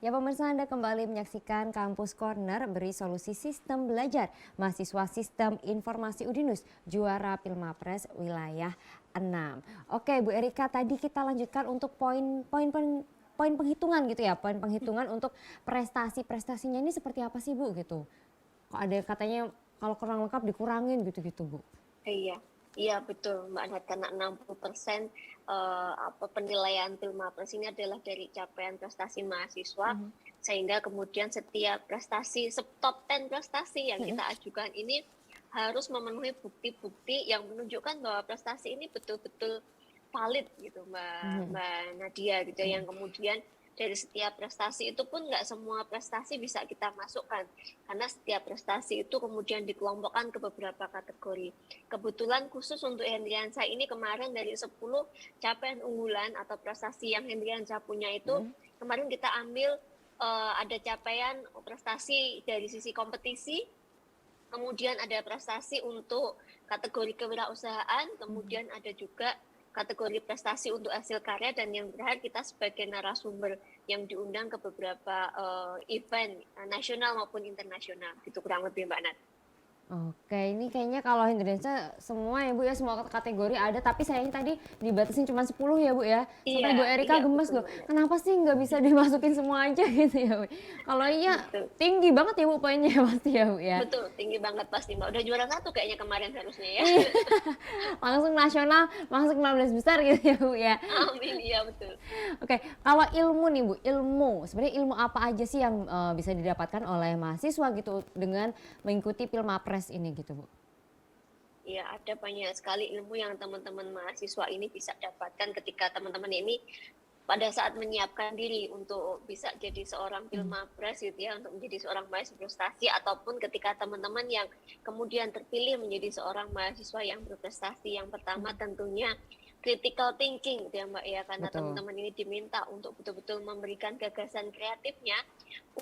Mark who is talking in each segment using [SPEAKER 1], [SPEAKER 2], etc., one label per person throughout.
[SPEAKER 1] Ya pemirsa, Anda kembali menyaksikan Kampus Corner beri solusi sistem belajar mahasiswa Sistem Informasi Udinus juara Pilmapres wilayah 6. Oke Bu Erika, tadi kita lanjutkan untuk poin penghitungan gitu ya, poin penghitungan untuk prestasinya ini seperti apa sih Bu gitu? Kok ada katanya kalau kurang lengkap dikurangin gitu-gitu Bu?
[SPEAKER 2] Iya, iya betul Mbak Nat, karena 60% penilaian Pilmapres ini adalah dari capaian prestasi mahasiswa, sehingga kemudian setiap prestasi, top 10 prestasi yang kita ajukan ini harus memenuhi bukti-bukti yang menunjukkan bahwa prestasi ini betul-betul valid gitu Mbak Nadia gitu, yang kemudian dari setiap prestasi itu pun nggak semua prestasi bisa kita masukkan, karena setiap prestasi itu kemudian dikelompokkan ke beberapa kategori. Kebetulan khusus untuk Hendriansyah ini kemarin dari 10 capaian unggulan atau prestasi yang Hendriansyah punya itu, kemarin kita ambil ada capaian prestasi dari sisi kompetisi, kemudian ada prestasi untuk kategori kewirausahaan, kemudian ada juga kategori prestasi untuk hasil karya, dan yang terakhir kita sebagai narasumber yang diundang ke beberapa event nasional maupun internasional, gitu kurang lebih Mbak Nat.
[SPEAKER 1] Oke, ini kayaknya kalau Indonesia semua ya Bu ya, semua kategori ada, tapi sayangnya tadi dibatasin cuma 10 ya Bu ya. Sampai Bu
[SPEAKER 2] Iya,
[SPEAKER 1] Erika
[SPEAKER 2] iya
[SPEAKER 1] gemes
[SPEAKER 2] betul
[SPEAKER 1] loh,
[SPEAKER 2] Mbak Nat.
[SPEAKER 1] kenapa sih nggak bisa dimasukin semua aja gitu ya Bu. Kalau iya
[SPEAKER 2] Betul.
[SPEAKER 1] tinggi banget ya Bu poinnya pasti ya Bu ya.
[SPEAKER 2] Betul, tinggi banget pasti Mbak. Udah juara 1 kayaknya kemarin harusnya ya.
[SPEAKER 1] Iya, langsung nasional, masuk 15 besar gitu ya Bu ya.
[SPEAKER 2] Amin, iya betul.
[SPEAKER 1] Oke, kalau ilmu nih Bu, sebenarnya ilmu apa aja sih yang bisa didapatkan oleh mahasiswa gitu dengan mengikuti Pilmapres ini gitu Bu?
[SPEAKER 2] Ya, ada banyak sekali ilmu yang teman-teman mahasiswa ini bisa dapatkan ketika teman-teman ini pada saat menyiapkan diri untuk bisa jadi seorang Pilmapres gitu ya, untuk menjadi seorang mahasiswa prestasi, ataupun ketika teman-teman yang kemudian terpilih menjadi seorang mahasiswa yang berprestasi. Yang pertama tentunya critical thinking gitu ya Mbak ya, karena
[SPEAKER 1] Betul.
[SPEAKER 2] teman-teman ini diminta untuk betul-betul memberikan gagasan kreatifnya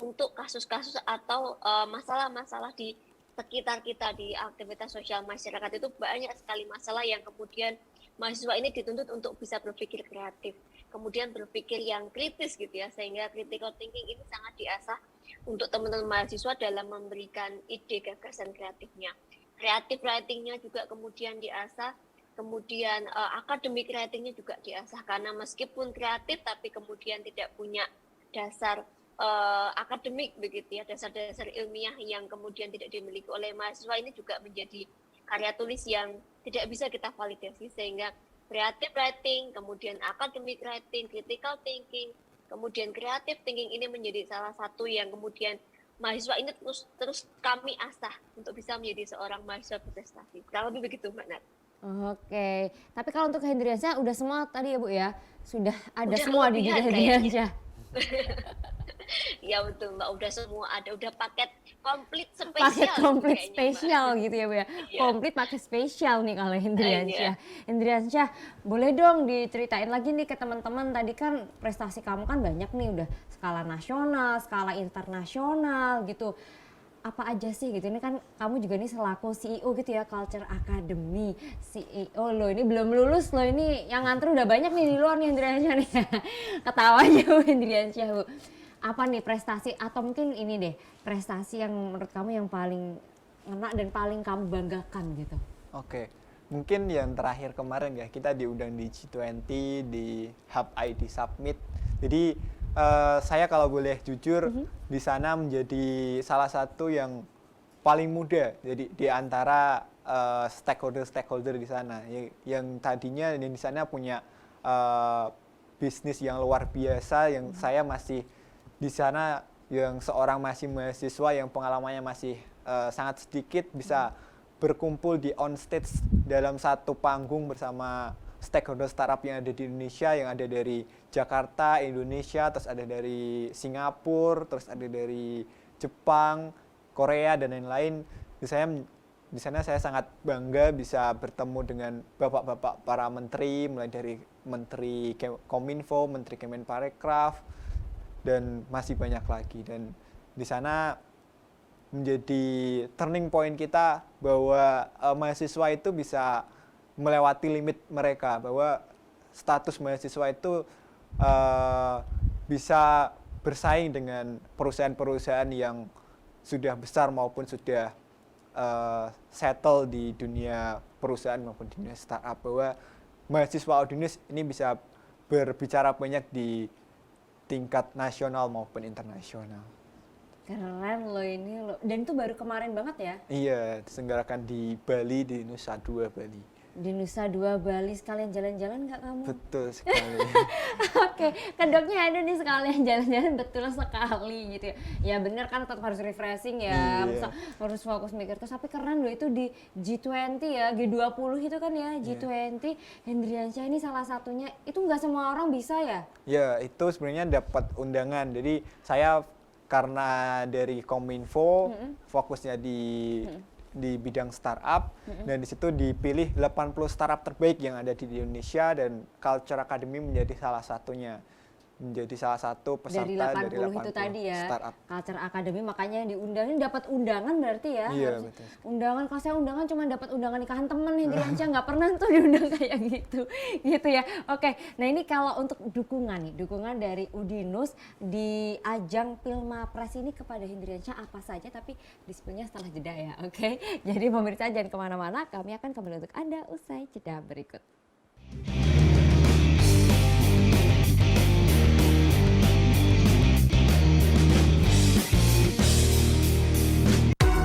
[SPEAKER 2] untuk kasus-kasus atau masalah-masalah di sekitar kita, di aktivitas sosial masyarakat itu banyak sekali masalah yang kemudian mahasiswa ini dituntut untuk bisa berpikir kreatif, kemudian berpikir yang kritis gitu ya, sehingga critical thinking ini sangat diasah untuk teman-teman mahasiswa dalam memberikan ide gagasan kreatifnya. Creative writing-nya juga kemudian diasah, kemudian academic writing-nya juga diasah, karena meskipun kreatif tapi kemudian tidak punya dasar akademik begitu ya, dasar-dasar ilmiah yang kemudian tidak dimiliki oleh mahasiswa, ini juga menjadi karya tulis yang tidak bisa kita validasi, sehingga creative writing, kemudian academic writing, critical thinking, kemudian creative thinking ini menjadi salah satu yang kemudian mahasiswa ini terus kami asah untuk bisa menjadi seorang mahasiswa berprestasi. Kurang lebih begitu Mbak Nat.
[SPEAKER 1] Oke, tapi kalau untuk Hendriansyah udah semua tadi ya Bu ya, sudah ada
[SPEAKER 2] Udah
[SPEAKER 1] semua di diri
[SPEAKER 2] kelebihan kayaknya.
[SPEAKER 1] Hendriansyah.
[SPEAKER 2] Ya betul Mbak, udah semua ada, udah paket komplit
[SPEAKER 1] Paket
[SPEAKER 2] spesial gitu
[SPEAKER 1] komplit
[SPEAKER 2] kayaknya Mbak.
[SPEAKER 1] spesial gitu ya Bu ya.
[SPEAKER 2] Iya.
[SPEAKER 1] Komplit pakai spesial nih kalau
[SPEAKER 2] Iya.
[SPEAKER 1] Hendriansyah. Hendriansyah, boleh dong diceritain lagi nih ke teman-teman, tadi kan prestasi kamu kan banyak nih, udah skala nasional, skala internasional gitu. Apa aja sih gitu, ini kan kamu juga nih selaku CEO gitu ya, Culture Academy CEO loh, ini belum lulus loh, ini yang ngantri udah banyak nih di luar nih Hendriansyah nih. Ketawanya Bu Hendriansyah Bu. Apa nih prestasi atau mungkin ini deh, prestasi yang menurut kamu yang paling ngena dan paling kamu banggakan gitu?
[SPEAKER 3] Oke, mungkin yang terakhir kemarin ya, kita diundang di G20 di Hub ID Summit. Jadi saya kalau boleh jujur di sana menjadi salah satu yang paling muda jadi di antara stakeholder di sana yang tadinya di sana punya bisnis yang luar biasa, yang saya masih di sana yang seorang masih mahasiswa yang pengalamannya masih sangat sedikit bisa berkumpul di on stage dalam satu panggung bersama stakeholder startup yang ada di Indonesia, yang ada dari Jakarta, Indonesia, terus ada dari Singapura, terus ada dari Jepang, Korea dan lain-lain. Di sana saya sangat bangga bisa bertemu dengan bapak-bapak para menteri, mulai dari Menteri Kominfo, Menteri Kemenparekraf, dan masih banyak lagi. Dan di sana menjadi turning point kita bahwa mahasiswa itu bisa melewati limit mereka, bahwa status mahasiswa itu bisa bersaing dengan perusahaan-perusahaan yang sudah besar maupun sudah settle di dunia perusahaan maupun dunia startup, bahwa mahasiswa Udinus ini bisa berbicara banyak di tingkat nasional maupun internasional.
[SPEAKER 1] Keren loh ini loh. Dan itu baru kemarin banget ya?
[SPEAKER 3] Iya, diselenggarakan di Bali, di Nusa Dua Bali.
[SPEAKER 1] Di Nusa Dua Bali, sekalian jalan-jalan nggak kamu?
[SPEAKER 3] Betul sekali.
[SPEAKER 1] Oke, kedoknya ada nih sekalian jalan-jalan, betul sekali gitu ya. Ya bener kan, tetap harus refreshing ya,
[SPEAKER 3] Iya.
[SPEAKER 1] harus fokus mikir terus. Tapi keren loh itu di G20 ya, G20 itu kan ya, G20. Hendriansyah ini salah satunya, itu nggak semua orang bisa ya?
[SPEAKER 3] Ya, itu sebenarnya dapat undangan. Jadi saya karena dari Kominfo fokusnya di bidang startup, dan di situ dipilih 80 startup terbaik yang ada di Indonesia, dan Culture Academy menjadi salah satunya. Menjadi salah satu peserta
[SPEAKER 1] Dari 80 itu tadi ya,
[SPEAKER 3] startup.
[SPEAKER 1] Culture Academy, makanya yang diundang. Ini dapat undangan berarti ya?
[SPEAKER 3] Iya,
[SPEAKER 1] Harusnya.
[SPEAKER 3] betul.
[SPEAKER 1] Undangan, kalau saya undangan cuma dapat undangan nikahan temen, Hendriansyah nggak pernah tuh diundang kayak gitu. Gitu ya. Oke, nah ini kalau untuk dukungan nih, dukungan dari Udinus di ajang Pilmapres ini kepada Hendriansyah apa saja, tapi di-spill-nya setelah jeda ya, oke? Jadi pemirsa jangan kemana-mana, kami akan kembali untuk Anda usai jeda berikut.